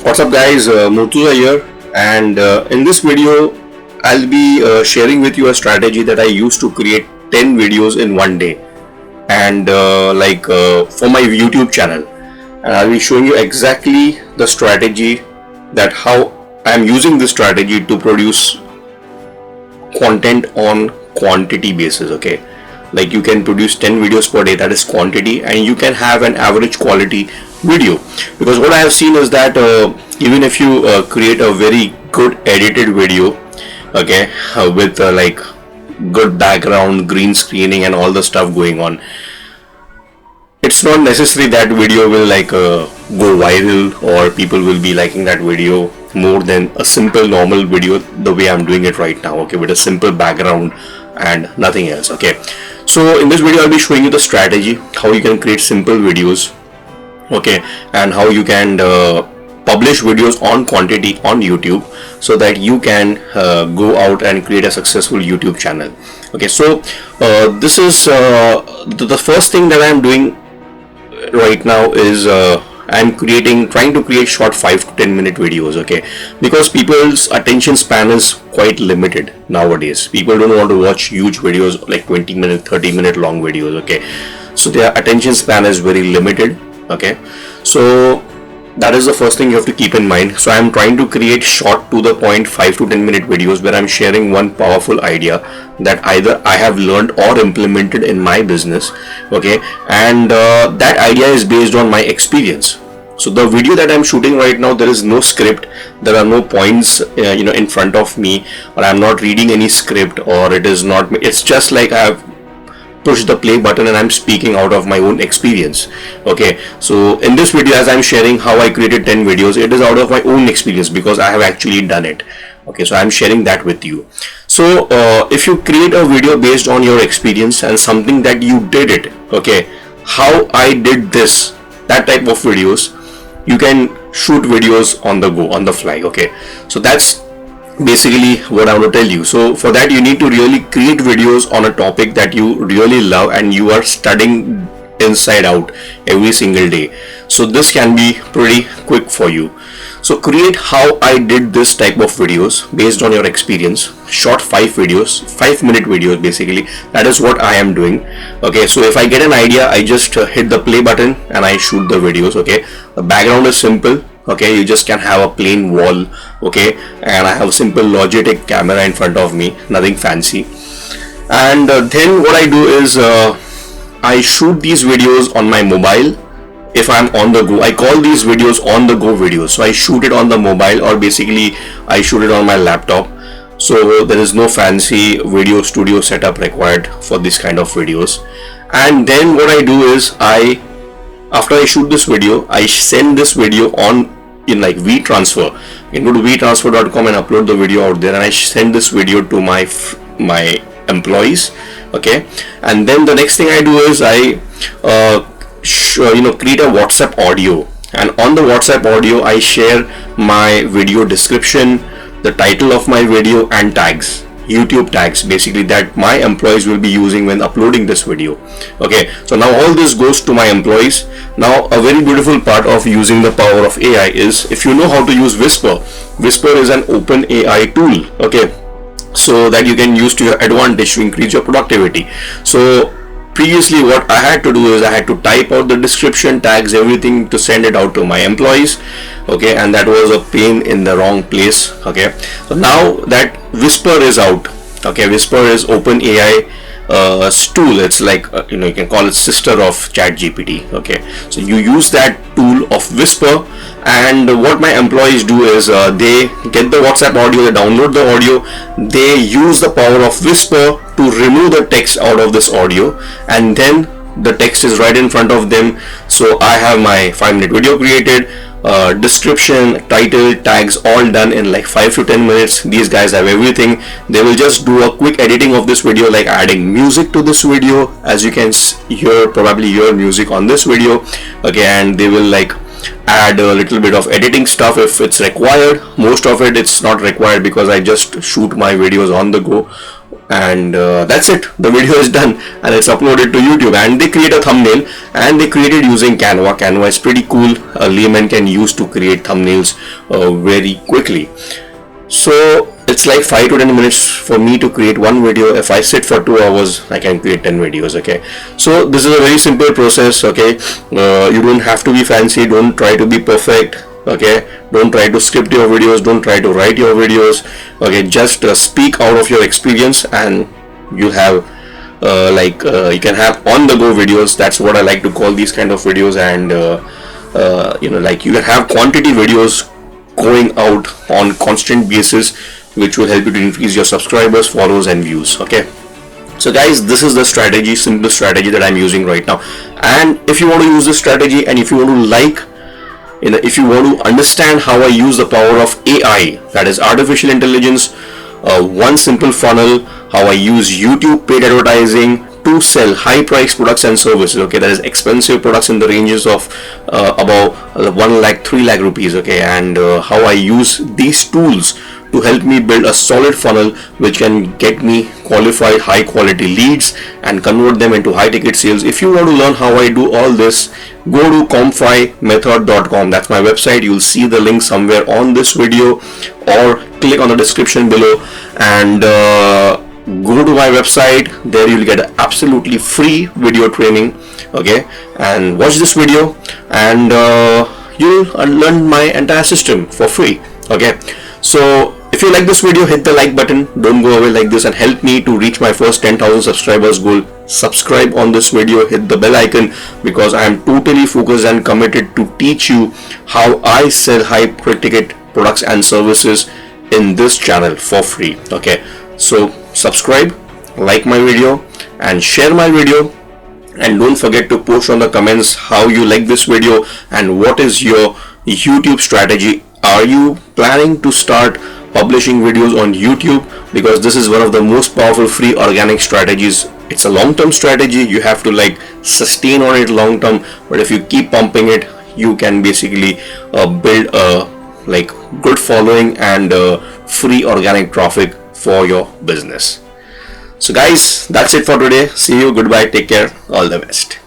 What's up guys, Murtuza here, and in this video I'll be sharing with you a strategy that I used to create 10 videos in one day, and for my YouTube channel, and I'll be showing you exactly the strategy, that how I'm using this strategy to produce content on quantity basis. Okay, like you can produce 10 videos per day, that is quantity, and you can have an average quality video, because what I have seen is that even if you create a very good edited video, okay, with like good background, green screening and all the stuff going on, it's not necessary that video will go viral or people will be liking that video more than a simple normal video the way I'm doing it right now, okay, with a simple background and nothing else. Okay, so in this video I'll be showing you the strategy how you can create simple videos, okay, and how you can publish videos on quantity on YouTube, so that you can go out and create a successful YouTube channel. Okay, so this is the first thing that I'm doing right now is I'm trying to create short 5 to 10 minute videos, okay, because people's attention span is quite limited nowadays. People don't want to watch huge videos like 20-minute, 30-minute long videos, okay, so their attention span is very limited. Okay, so that is the first thing you have to keep in mind. So I'm trying to create short to the point 5 to 10 minute videos where I'm sharing one powerful idea that either I have learned or implemented in my business, okay, and that idea is based on my experience. So the video that I'm shooting right now, there is no script, there are no points in front of me, or I'm not reading any script, or it's just like I have push the play button and I'm speaking out of my own experience. Okay, so in this video, as I'm sharing how I created 10 videos, it is out of my own experience because I have actually done it. Okay, so I'm sharing that with you. So if you create a video based on your experience and something that you did it, okay, how I did this, that type of videos, you can shoot videos on the go, on the fly. Okay, so that's basically what I want to tell you. So for that, you need to really create videos on a topic that you really love and you are studying inside out every single day. So this can be pretty quick for you. So create how I did this type of videos based on your experience, short 5-minute videos basically. That is what I am doing. Okay, so if I get an idea, I just hit the play button and I shoot the videos. Okay, the background is simple. Okay, you just can have a plain wall, okay, and I have a simple Logitech camera in front of me, nothing fancy. And then what I do is I shoot these videos on my mobile. If I'm on the go, I call these videos on the go videos. So I shoot it on the mobile, or basically I shoot it on my laptop. So there is no fancy video studio setup required for this kind of videos. And then what I do is after I shoot this video, I send this video on in like WeTransfer. You can go to WeTransfer.com and upload the video out there, and I send this video to my employees. Okay, and then the next thing I do is I create a WhatsApp audio, and on the WhatsApp audio I share my video description, the title of my video, and tags, YouTube tags basically, that my employees will be using when uploading this video. Okay, so now all this goes to my employees. Now a very beautiful part of using the power of AI is, if you know how to use Whisper is an open AI tool, okay, so that you can use to your advantage to increase your productivity. So previously what I had to do is I had to type out the description, tags, everything to send it out to my employees. Okay, and that was a pain in the wrong place. Okay, so now that Whisper is out, okay, Whisper is open AI tool. It's like you can call it sister of ChatGPT. Okay, so you use that tool of Whisper, and what my employees do is they get the WhatsApp audio, they download the audio, they use the power of Whisper to remove the text out of this audio, and then the text is right in front of them. So I have my 5-minute video created, description, title, tags, all done in like 5 to 10 minutes. These guys have everything. They will just do a quick editing of this video, like adding music to this video, as you can probably hear music on this video. Okay, and they will like add a little bit of editing stuff if it's required. Most of it's not required because I just shoot my videos on the go and that's it. The video is done and it's uploaded to YouTube, and they create a thumbnail, and they created using Canva. Canva is pretty cool. A layman can use to create thumbnails very quickly. So it's like 5 to 10 minutes for me to create one video. If I sit for 2 hours, I can create 10 videos. Okay, so this is a very simple process. Okay, you don't have to be fancy, don't try to be perfect. Okay, don't try to script your videos, don't try to write your videos. Okay, just speak out of your experience, and you have you can have on the go videos. That's what I like to call these kind of videos. And you can have quantity videos going out on constant basis, which will help you to increase your subscribers, followers, and views. Okay, so guys, this is the strategy, simple strategy that I'm using right now. And if you want to use this strategy, and if you want to if you want to understand how I use the power of AI, that is artificial intelligence, one simple funnel, how I use YouTube paid advertising to sell high price products and services. Okay, that is expensive products in the ranges of about 1 lakh, 3 lakh rupees. Okay, and how I use these tools to help me build a solid funnel which can get me qualified high quality leads and convert them into high ticket sales. If you want to learn how I do all this, go to compifymethod.com. That's my website. You'll see the link somewhere on this video, or click on the description below and go to my website. There you'll get absolutely free video training. Okay, and watch this video, and you'll learn my entire system for free. Okay, so if you like this video, hit the like button. Don't go away like this, and help me to reach my first 10,000 subscribers goal. Subscribe on this video, hit the bell icon, because I am totally focused and committed to teach you how I sell high ticket products and services in this channel for free. Okay, so subscribe, like my video, and share my video. And don't forget to post on the comments how you like this video and what is your YouTube strategy. Are you planning to start publishing videos on YouTube? Because this is one of the most powerful free organic strategies. It's a long-term strategy. You have to sustain on it long term, but if you keep pumping it, you can basically build a good following and free organic traffic for your business. So guys, that's it for today. See you, goodbye, take care, all the best.